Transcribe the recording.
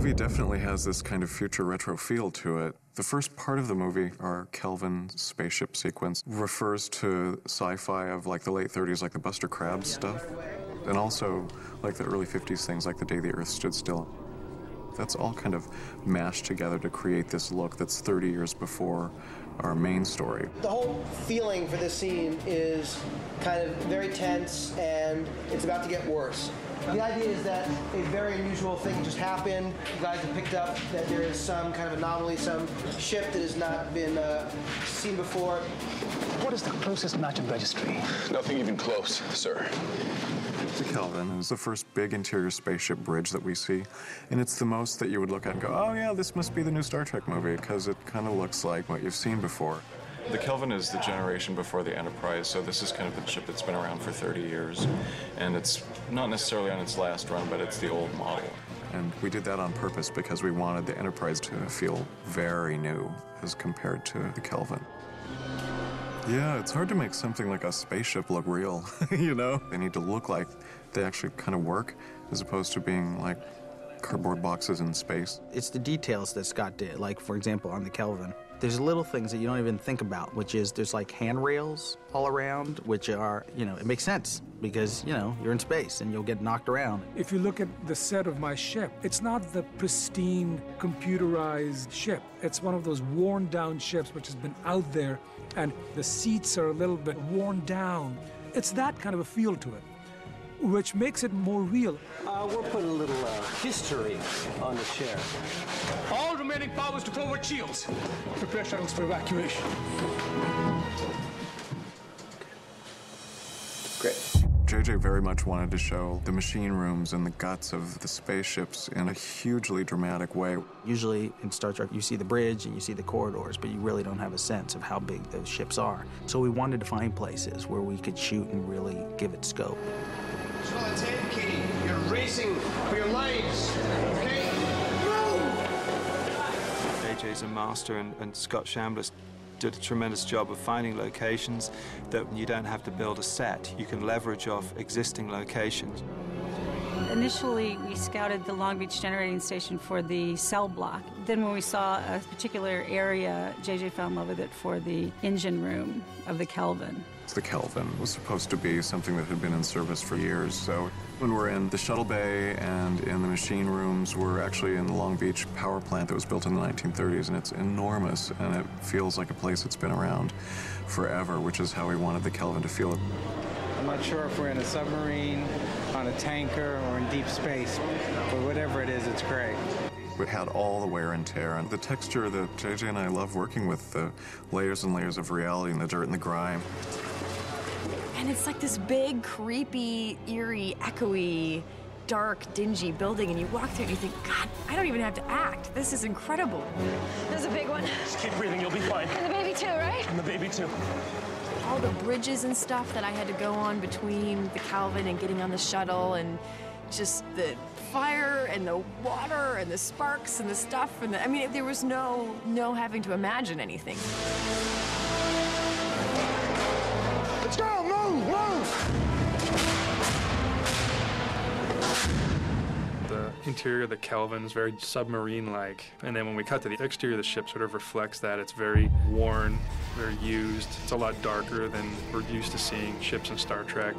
movie definitely has this kind of future retro feel to it. The first part of the movie, our Kelvin spaceship sequence, refers to sci-fi of like the late 30s, like the Buster Crabs stuff, and also like the early 50s things like The Day the Earth Stood Still. That's all kind of mashed together to create this look that's 30 years before our main story. The whole feeling for this scene is kind of very tense, and it's about to get worse. The idea is that a very unusual thing just happened. You guys have picked up that there is some kind of anomaly, some ship that has not been seen before. What is the closest match in registry? Nothing even close, sir. The Kelvin is the first big interior spaceship bridge that we see, and it's the most that you would look at and go, oh yeah, this must be the new Star Trek movie, because it kind of looks like what you've seen before. The Kelvin is the generation before the Enterprise, so this is kind of the ship that's been around for 30 years, and it's not necessarily on its last run, but it's the old model. And we did that on purpose because we wanted the Enterprise to feel very new as compared to the Kelvin. Yeah, it's hard to make something like a spaceship look real, you know? They need to look like they actually kind of work, as opposed to being like cardboard boxes in space. It's the details that Scott did, like, for example, on the Kelvin. There's little things that you don't even think about, which is there's like handrails all around, which are, you know, it makes sense because, you know, you're in space and you'll get knocked around. If you look at the set of my ship, it's not the pristine, computerized ship. It's one of those worn down ships which has been out there, and the seats are a little bit worn down. It's that kind of a feel to it, which makes it more real. We're putting a little history on the chair. All remaining powers to forward shields. Prepare shuttles for evacuation. Great. JJ very much wanted to show the machine rooms and the guts of the spaceships in a hugely dramatic way. Usually in Star Trek, you see the bridge and you see the corridors, but you really don't have a sense of how big those ships are. So we wanted to find places where we could shoot and really give it scope. Well, it's Ed, Kitty. You're racing for your lives, okay? AJ's a master, and Scott Chambliss did a tremendous job of finding locations that you don't have to build a set. You can leverage off existing locations. Initially, we scouted the Long Beach generating station for the cell block. Then when we saw a particular area, JJ fell in love with it for the engine room of the Kelvin. The Kelvin was supposed to be something that had been in service for years, so when we're in the shuttle bay and in the machine rooms, we're actually in the Long Beach power plant that was built in the 1930s, and it's enormous, and it feels like a place that's been around forever, which is how we wanted the Kelvin to feel. I'm not sure if we're in a submarine, on a tanker, or in deep space, but whatever it is, it's great. It had all the wear and tear, and the texture that JJ and I love working with, the layers and layers of reality and the dirt and the grime. And it's like this big, creepy, eerie, echoey, dark, dingy building, and you walk through it and you think, God, I don't even have to act. This is incredible. There's a big one. Just keep breathing, you'll be fine. And the baby too, right? And the baby too. All the bridges and stuff that I had to go on between the Kelvin and getting on the shuttle, and just the fire and the water and the sparks and the stuff, and I mean, there was no having to imagine anything. Let's go, move, move! The interior of the Kelvin is very submarine-like, and then when we cut to the exterior of the ship, sort of reflects that. It's very worn, very used. It's a lot darker than we're used to seeing ships in Star Trek.